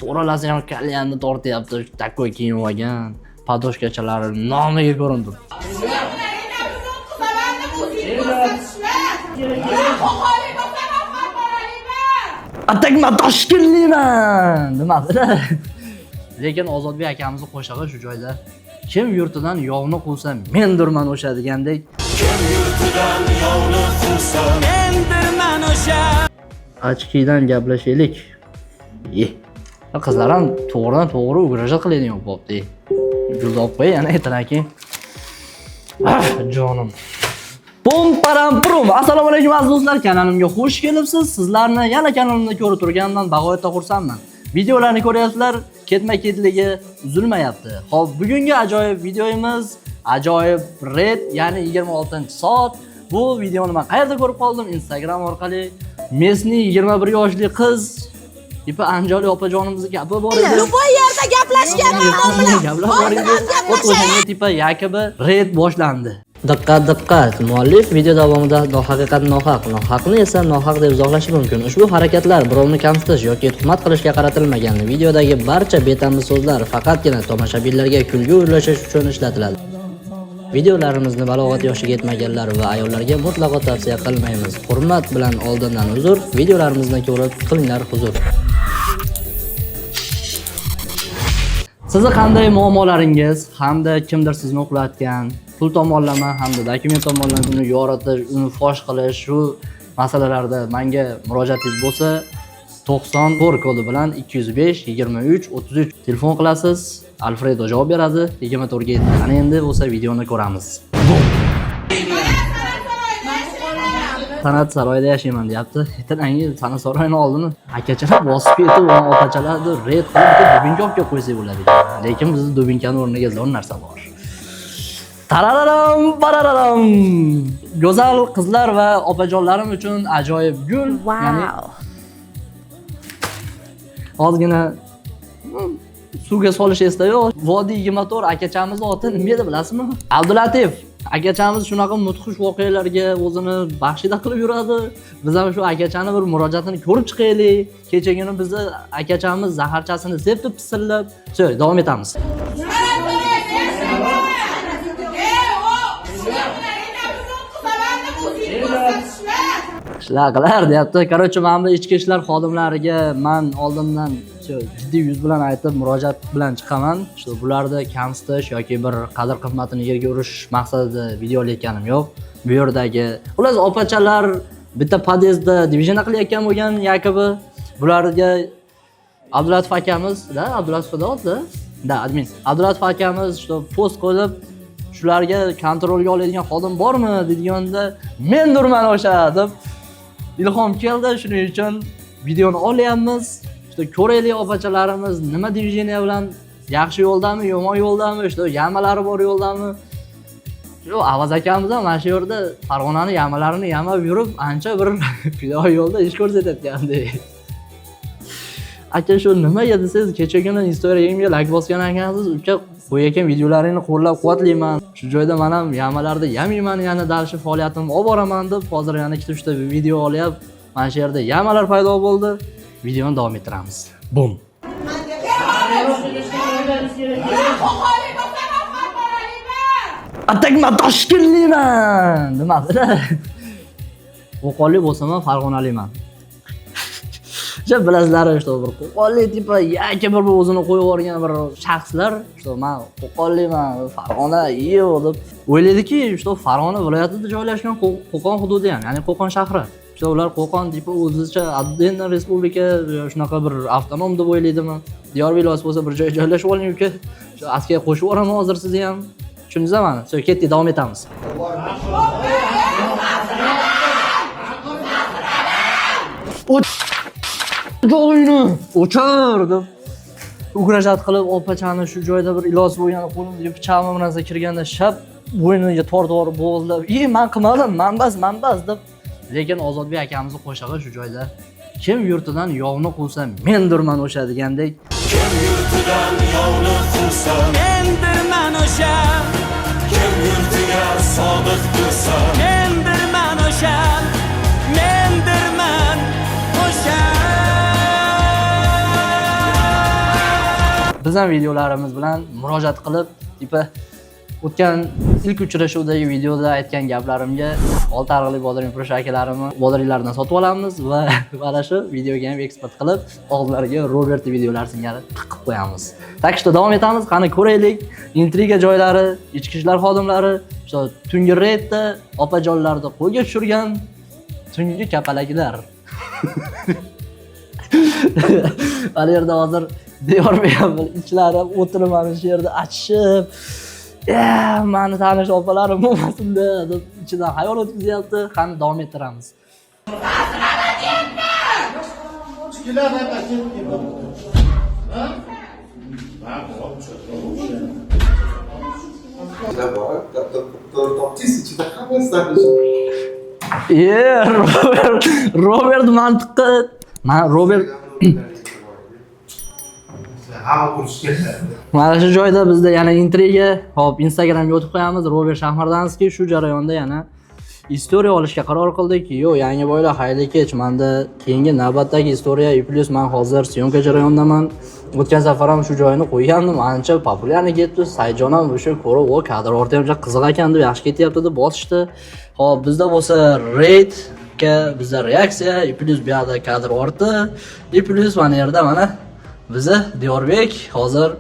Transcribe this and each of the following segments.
to'ralasi ham kalyanni tortyapti. Takoy kiyib olgan, padoshkachalari nomiga ko'rinib. Atakma Toshkentliman demadilar. Lekin Ozodbek akamizni qo'shig'i shu joyda kim yurtidan yovni quvsa mendirman o'sha degandek. Kim yurtidan yovni quvsa mendirman o'sha. Ochkidan gaplashaylik. Qizlar ham to'g'ri ugrajat qiladigan bo'pti. Guldob qo'y, yana aytanakin. Jonim. Pum param prum. Assalomu alaykum aziz do'stlar, kanalimga xush kelibsiz. Sizlarni yana kanalimda ko'rib turganimdan bag'oyatda xursandman. Videolarni ko'ryapsizlar, ketma-ketligi uzilmayapti. Xo'p, bugungi ajoyib videomiz ajoyib red, ya'ni 26-soat. Bu videoni men qayerda ko'rib qoldim? Instagram orqali. Mesni 21 yoshli qiz Ipa Anjoli opajonimizga gapi bor edi. Bu yerda gaplashgan bilan. O'shanga tipa yakibi red boshlandi. Diqqat, muallif video davomida nohaqni esa nohaq deb izohlashi mumkin. Ushbu harakatlar birovni kamsitish yoki tuhmat qilishga qaratilmagan. Videodagi barcha betamiz so'zlar faqatgina tomoshabinlarga kulgu ulashish uchun ishlatiladi. Videolarimizni balog'at yoshiga yetmaganlar va ayollarga mutlaqo tavsiya qilmaymiz. Hurmat bilan oldindan uzr. Videolarimizni ko'rib qilinglar huzur. Sizni qanday muammolaringiz hamda kimdir sizni o'qlayotgan, pul tomonlama hamda dokument tomonlama uni yoritish, uni fosh qilish shu masalalarda menga murojaatingiz bo'lsa 94 kodi bilan 205 23 33 telefon qilasiz. Alfredo javob beradi. 24 ga yetdi. Ana endi bo'lsa videoni ko'ramiz. San'at saroyida yashayman deyapti. Aytanangi san'at saroyini oldini akachalar bosib ketib, opachalarni red qilib dubinka olib kelib qo'ysak bo'ladi. Lekin bizning dubinkani o'rniga zo'r narsa bor. Tarararam. Go'zal qizlar va opajonlarim uchun ajoyib gul, ya'ni ozgina suvga solish esda yo'q. Vodiy 24 akachamizni oti nima edi bilasizmi? Abdulatif. Akachamiz shunaqa mudhish voqealarga o'zini baxshida qilib yuradi. Biz ham shu akachani bir murojaatini ko'rib chiqaylik. Kechagina bizni akachamiz zaharchasini sepib pisillab, davom etamiz. Shunaqilar deyapti. Qarochi, men bu ichki ishlar xodimlariga men oldimdan jiddiy yuz bilan aytib murojaat bilan chiqaman. Shu bularda kamsitish yoki bir qadr qimmatini yerga urish maqsadida video olayotganim yo'q. Bu yerdagi ular opachalar bitta podyezdda divizyon qilayotgan bo'lgan yakibi. Bularga Abdulatif akamiz, admin. Abdulatif akamiz shu post qo'yib shularga kontrolga oladigan xodim bormi dediganda mendirman o'sha deb ilhom keldi. Shuning uchun videoni olyapmiz. Ko'raylik opachalarimiz nima diviziyoniya bilan yaxshi yo'ldami, yomon yo'ldami, yamalari bor yo'ldami. Shu Avaz akamiz ham mana shu yerda Farg'onani yamalarini yamab yurib, ancha bir piyoda yo'lda ish ko'rsatayotgandi. Aka, shu nima edi siz kechagina Instagramga like bosgan ekansiz, uka qo'yayotgan videolaringni qo'llab-quvvatlayman. Shu joyda men ham yamalarda yamayman, yana dalshi faoliyatimni olib boraman deb hozir yana ikkita video olyapman. Mana shu yerda yamalar paydo bo'ldi. Videoni davom ettiramiz. Bum. Atakma Toshkentliman demadilar. Qo'qonlik bo'lsam ham Farg'onaliman. Shu bilasizlar, bir Qo'qonlik tipa yoki bir o'zini qo'yib yuborgan bir shaxslar, men Qo'qonliman, Farg'ona yo'q deb o'ylaydiki, Farg'ona viloyatida joylashgan Qo'qon hududi ham, ya'ni Qo'qon shahri. Ular Qo'qon tipi o'zicha Adden respublika shunaqa bir avtonom deb o'ylaydimi? Diyorbek iloji bo'lsa bir joyga joylashib oling uka. Shu askiga qo'shib yuboraman hozir sizni ham. Tushundingizmi? Ketdik, davom etamiz. Joyini o'chir deb ugrajat qilib opachani shu joyda bir iloji bo'lgan qo'limga pichoqmi bir narsa kirganda shap bo'yniga tortib bo'g'izlab, men qilmadim, manbas deb. Lekin Ozodbek akamizni qo'shig'i shu joyda kim yurtidan yovni quvsa mendirman o'sha degandek. Kim yurtidan yovni quvsa mendirman o'sha. Kim yurtiga sodiq tursa mendirman o'sha. Mendirman o'sha. biz ham videolarimiz bilan murojaat qilib, tipa o'tgan ilk uchrashuvdagi videoda aytgan gaplarimga Oltiariqlik Bodoring Purush akalarimni bodoringlardan sotib olamiz va mana shu videoga ham eksport qilib, oldilariga Robert videolar singari tiqib qo'yamiz. Tak что davom etamiz. Qani ko'raylik. Intriga joylari, ichki ishlar xodimlari, o'sha tungi reydda opajonlarni qo'lga tushirgan tungi kapalaklar. Mana yerda hozir deyormayapman. Ichlari o'tirib mana shu yerda achishib, mani tanish opalarim bo'lmasin-da deb ichidan xayol o'tkazyapti. Qani davom ettiramiz. Robert mantiqqa. Robert mana shu joyda bizda yana intriga. Hop, Instagramga o'tib qo'yamiz. Robert Shahmardanskiy shu jarayonda yana istoriya olishga qaror qildik. Yo'q, yangi boylar xayrli kech. Menda keyingi navbatdagi istoriya plus men hozir syomka jarayonidaman. O'tgan safar ham shu joyini qo'ygandim. Ancha populyarni ketdi. Sayjon ham o'sha ko'rib, o kadr o'rtamcha qiziq ekan deb yaxshi ketyapti deb bosishdi. Hop, bizda bo'lsa raid bizda reaksiya, plus bu yerda kadr ortdi. Plus mana yerda mana biza Diyorbek hozir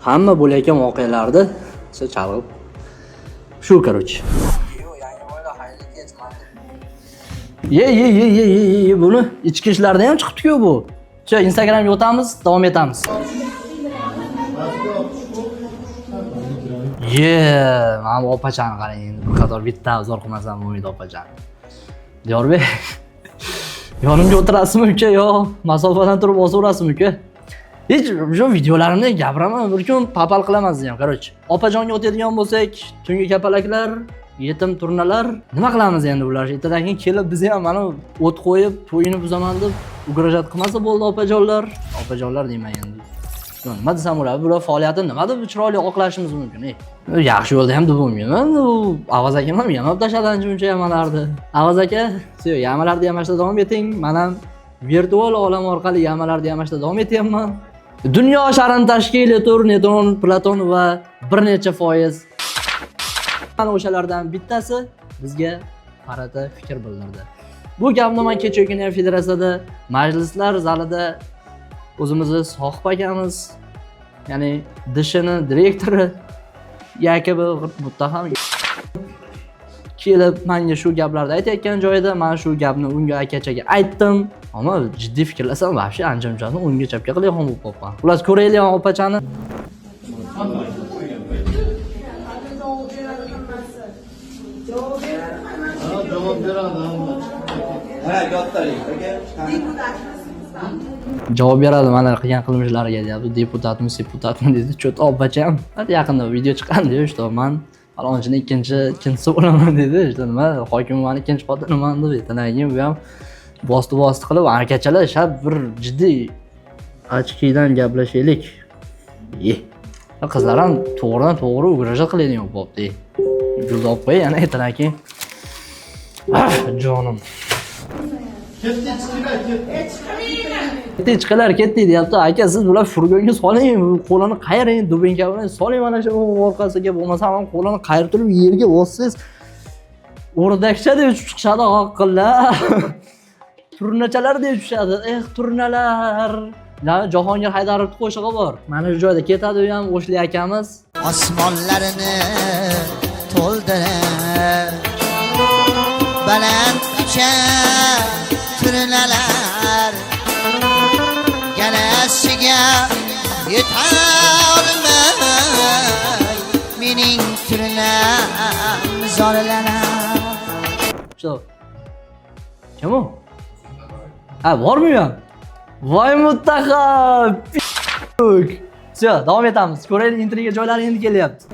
hamma bo'layotgan voqealarni chalg'ib shu короче. Ye buni ichki ishlarda ham chiqibdi-ku bu. Shu Instagramga o'tamiz, davom etamiz. Mana opachani qarang endi. Bu qadar bitta obzor qilmasam bo'lmaydi opachani. Diyorbek, yonimga o'tirasizmi uka yo masofadan turib osaverasizmi uka? Hech shu videolarimda gapiraman, bir kun papal qilamiz ham, короче. Opajonga o'tadigan bo'lsak, tungi kapalaklar, yetim turnalar, nima qilamiz endi bular? Ertadan keyin kelib biz ham mana o't qo'yib, to'yini buzaman deb ugrajat qilmasa bo'ldi opajonlar. Opajonlar deyman endi. Nima desam bo'ladi? Bular faoliyatini nima deb chiroyli oqlashimiz mumkin? Yaxshi yo'lda ham deb bo'lmayman. U Avaz akam ham yamab tashladi ancha yamalardi. Avaz aka, siz yamalarni yamashda davom eting. Men ham virtual olam orqali yamalarni yamashda davom etyapman. Dunyo sharini tashkil etur neytron, platon va bir necha foiz. Mana o'shalardan bittasi bizga qarata fikr bildirdi. Bu gapni men kecha kuni federatsiyada majlislar zalida o'zimizni sohib akamiz, ya'ni DSHning direktori Yakobi muttaham kelib menga shu gaplarni aytayotgan joyida men shu gapni unga akachaga aytdim. Ammo jiddiy fikrlasam, vobshe ancha-munchani o'ngga chapga qilayotgan bo'lib qolgan. Xullas ko'raylik opachani. Javob beradi mana qilgan qilmishlariga deyapti. Deputatmi dedi. Cho'ta opacham. Hadi yaqinda video chiqqan dedi, что men falonchini ikkinchisi bo'laman dedi. Işte nima hokimlarning ikkinchi xotiniman deb aytgan. Bu ham bosti qilib akachalar shab bir jiddiy ochkidan gaplashaylik. Qizlar ham to'g'ri ugrajat qiladigan bo'pti. Gulni olib qo'y, yana aytadan keyin. Jonim. Ketdi deyapti. Aka siz bular furgonga soling, qo'lini qayiring, dubinka bilan soling mana shu orqasiga, bo'lmasa ham qo'lini qayirtirib yerga bossangiz o'rdakchadek uchib chiqishadi oqqillar. Turnachalardek uchishadi. Turnalar. Jahongir Haydarovning qo'shig'i bor. Mana shu joyda ketadi u ham O'shli akamiz. Osmonlarini to'ldirar baland ucha turnalar galasiga yetolmay mening turnam zorlanar. Shu. Kim u? Bormi u ham? Voy muttaham. Все, davom etamiz. Ko'raylik intriga joylari endi kelyapti.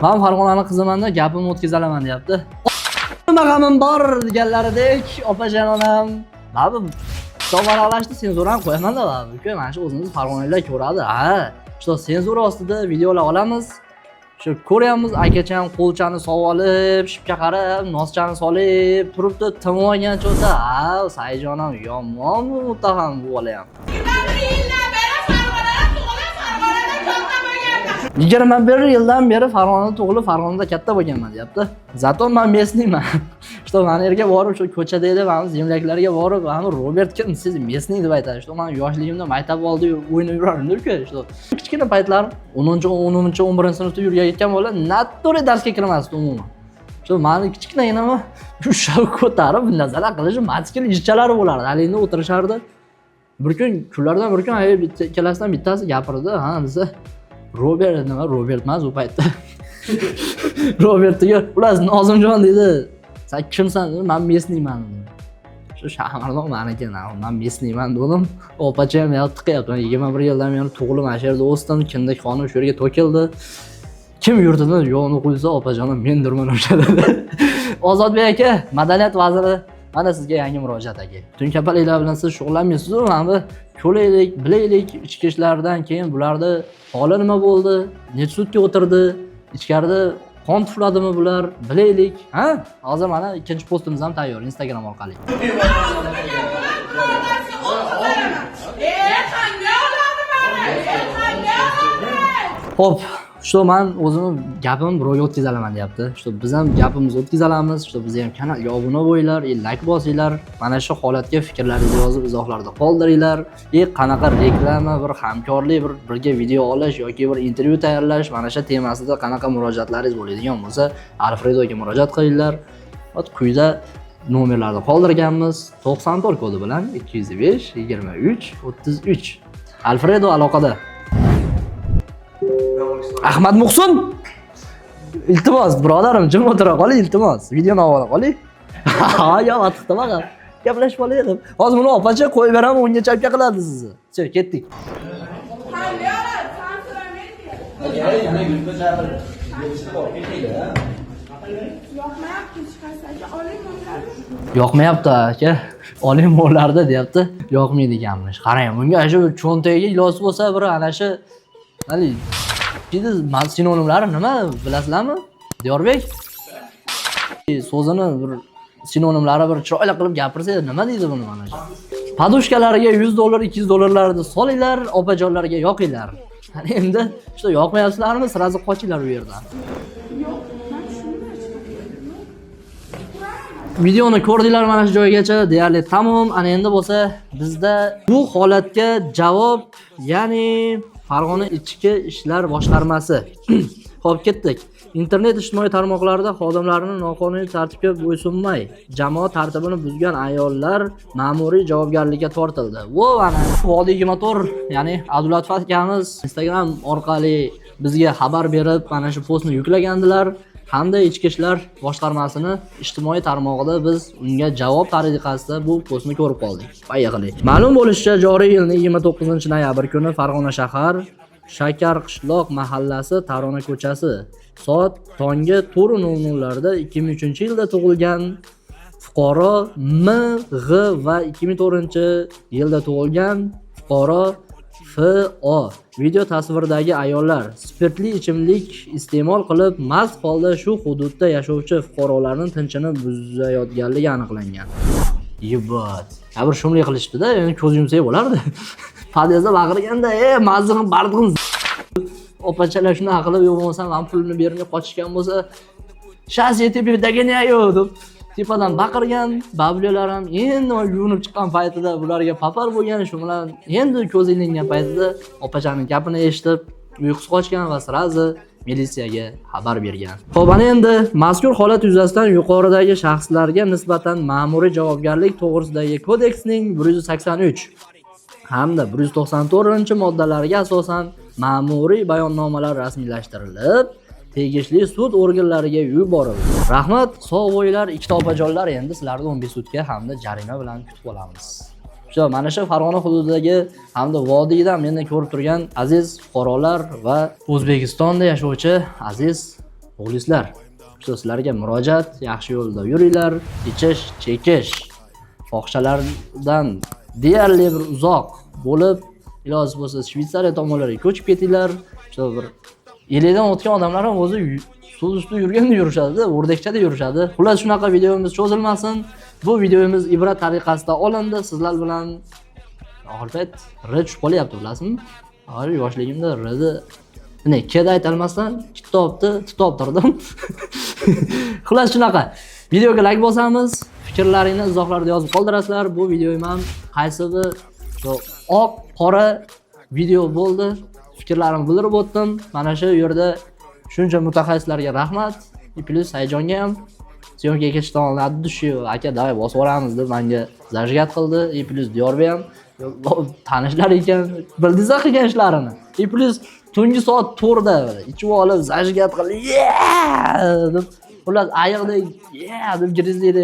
Men Farg'onaning qiziman-da, gapimni o'tkazalaman deyapti. Nima g'amim bor deganlaridek, opajon onam. Mana tovaralashdi, senzurani qo'yaman-da, uka, mana shu o'zingiz Farg'onaliklar ko'radi. Shu senzura ostida videolar olamiz. Shu ko'ryapmiz, akacham qo'lchani solib, shipga qarab, noschani solib turibdi, timolgan cho'ta. Ha, Sayjonim yomonmi muttaham bu bola ham. 21 yildan beri Farg'onada tug'ilib, Farg'onada katta bo'lganman, deyapti. Zato men местныйman. Что men yerga borib, shu ko'chada edi, men zemlaklarga borib, "Ani Robert kim? Siz местный" deb aytadi. Что men yoshligimda maktab oldida o'ynab yurardim-ku. Что kichkina paytlarim 10-11 sinfda yurgan bola natto'ri darsga kirmasdi umuman. Что meni kichkinagina ushlab ko'tarib, nazarat qilish matchkil ishchalari bo'lardi. Alingda o'tirishardi. Bir kun kunlardan bir kun ikkalasidan bittasi gapirdi. Ha, desa Robert nima? Robert emas u paytda. Robertga ular Nozimjon dedi. Sen kimsan? Men местныйman. Shu shahardan meniki, men местныйman dedim. Opacham ham tiqyapti. 21 yildan beri tug'ilib mana shu yerda o'sdim. Kindik xonim shu yerga to'kildi. Kim yurtida yo'qni qo'ysa, opajonim mendirman o'sha dedi. Ozodbek aka, madaniyat vaziri, mana sizga yangi murojaat aka. Tunkapaliklar bilan siz shug'ullanmaysiz-ku, mana ko'laylik, bilaylik, ichki ishlardan keyin bularda holi nima bo'ldi? Necha sutka o'tirdi? Ichkarida qon tufladimi bular? Bilaylik, ha? Hozir mana ikkinchi postimiz ham tayyor Instagram orqali. Xo'p, shu men o'zimni gapimni birovga o'tkazalaman deyapti. Shu biz ham gapimizni o'tkazalamiz. Shu biz ham kanalga obuna bo'linglar, like bosinglar. Mana shu holatga fikrlaringizni yozib izohlarda qoldiringlar. Qanaqa reklama, bir hamkorlik, birga video olish yoki bir intervyu tayyorlash, mana shu temasida qanaqa murojaatlaringiz bo'ladigan bo'lsa, Alfredoga murojaat qilinglar. Hozir quyida nomerlarni qoldirganmiz. 94 kodi bilan 205 23 33. Alfredo aloqada. Ahmad Muhsin. Iltimos, birodarim, jim o'tira qoling, iltimos. Videoni avval qoling. Ha, yo, atiqda baqa. Gaplashib qolaydim. Hozir buni opacha qo'yib beraman, unga chapga qiladi sizni. Shu, ketdik. Yoqmayapti aka. Oling mo'llarda deyapti. Yoqmaydi ekanmish. Qarang, bunga shu cho'ntagiga iloji bo'lsa, bir ana shu hali sinonimlari nima bilasizlarmi? Diyorbek so'zini bir sinonimlari bir chiroyli qilib gapirsa nima deydi buni mana shu. Podushkalariga $100, $200larni solinglar, opajonlarga yoqinglar. Endi shu yoqmayapsizlarmi? Sirazi qochinglar u yerdan. Videoni ko'rdinglar mana shu joygacha, deyarli tamom. Ana endi bo'lsa bizda bu holatga javob, ya'ni Farg'ona ichki ishlar boshqarmasi. Xo'p, ketdik. Internet ijtimoiy tarmoqlarida xodimlarini noqonuniy tartibga bo'ysunmay, jamoat tartibini buzgan ayollar ma'muriy javobgarlikka tortildi. Bu ana Vodiy motor, ya'ni Abdulatif akamiz Instagram orqali bizga xabar berib, mana shu postni yuklagandilar. Hamda ichki ishlar boshqarmasini ijtimoiy tarmog'ida biz unga javob tariqasida bu postni ko'rib qoldik. Poyaqili. Ma'lum bo'lishicha, joriy yilning 29-noyabr kuni Farg'ona shahar Shakar qishloq mahallasi Tarona ko'chasi soat tongi 4:00larda 2003-yilda tug'ilgan fuqaro M.G. va 2004-yilda tug'ilgan fuqaro F.O. Video tasvirdagi ayollar spirtli ichimlik iste'mol qilib mast holda shu hududda yashovchi fuqarolarning tinchini buzayotganligi aniqlangan. Yibot. Bir shumlik qilishdi-da, endi ko'z yumsak bo'lardi. Podyezdda baqirganda, mazlum bardig'in. Opachalar shuni qilib, yo'q bo'lmasa, men pulni bermay qochishgan bo'lsa, "Shas yetib daganayo" deb tepadan baqirgan. Bablilar ham endi yuvinib chiqqan paytida bularga papar bo'lgan, shu bilan endi ko'z ilingan paytida opachaning gapini eshitib, uyqusi qochgan va sirazi militsiyaga xabar bergan. Xo'p, ana endi mazkur holat yuzasidan yuqoridagi shaxslarga nisbatan ma'muriy javobgarlik to'g'risidagi kodeksning 183 hamda 194-moddalariga asosan ma'muriy bayonnomalar rasmiylashtirilib, tegishli sud organlariga yuborildi. Rahmat, sog' bo'linglar, ikkita opajonlar, endi sizlarni 15 sutka hamda jarima bilan kutib olamiz. Shu mana shu Farg'ona hududidagi hamda vodiyda meni ko'rib turgan aziz fuqarolar va O'zbekistonda yashovchi aziz muxlislar. Shu sizlarga murojaat, yaxshi yo'lda yuringlar, ichish, chekish, fohishalardan deyarli bir uzoq bo'lib, iloji bo'lsa Shveysariya tomonlariga ko'chib ketinglar. O'sha bir elidan o'tgan odamlar ham o'zi suv ustida yurganda yurishadi, o'rdakchada yurishadi. Xullas shunaqa videomiz cho'zilmasin. Bu videomiz ibrat tariqasida olindi. Sizlar bilan oxirgi R tushib qolyapti, bilasizmi? Hozir yoshligimda R'ni mana ikkada aytolmasdan tutobtirdim. Xullas shunaqa. Videoga like bosamiz, fikrlaringizni izohlarda yozib qoldirasizlar. Bu videoim ham qaysi bir oq, qora video bo'ldi. Fikrlarimni bildirib o'tdim. Mana shu yerda shuncha mutaxassislarga rahmat. Plus hayajonga ham syomkaga ketishdan oldin Abdushu aka davay bosib olamiz deb menga zajgat qildi. Plus Diyorbek ham tanishlar ekan, bildingiz qilgan ishlarini. Plus tungi soat 4da ichib olib zajgat qildi. Deb ular ayiqdek deb girizlikda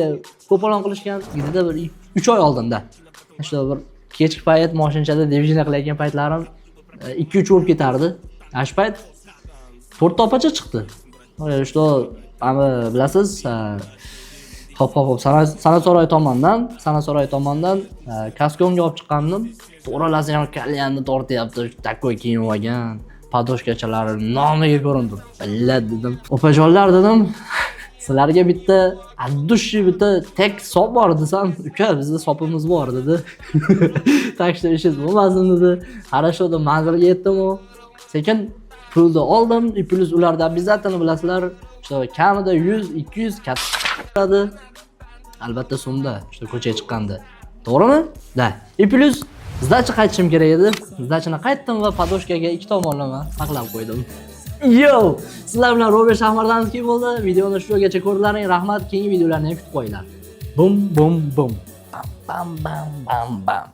qo'polon qilishgan. Gidida bir 3 oy oldinda. Shu bir kechki payt mashinachada devizhniya qilayotgan paytlarim 2-3 bo'lib ketardi. Ash payt 4 topacha chiqdi. Что, bilasiz, hop Sanasoray tomondan Kaskonga olib chiqqandim. To'ralasi ham kalyanni tortyapti. Takoy kiyib olgan, padoshkachalari nomiga ko'rindim. Billat dedim. Opajonlar dedim. Sizlarga bitta addushi bitta tek sop bor desam, uka bizda sopimiz bor dedi. Takshda ishingiz bo'lmasin dedi. Qarashdi, manzilga yetdim-ku. Sekin pulni oldim. Plus ularda obязательно bilasizlar, kamida 100-200 kattadi. Albatta so'mda, ko'chaga chiqqanda. To'g'rimi? Da. Plus zdachi qaytishim kerak edi. Zdachini qaytdim va padoshkaga 2 tomonlama saqlab qo'ydim. Yo, sizlar bilan Robert Shahmardanskiy bo'ldi. Videoni shu yergacha ko'rdilaring. Rahmat. Keyingi videolarni kutib qo'yinglar. Bum bum bum. Bam bam bam bam.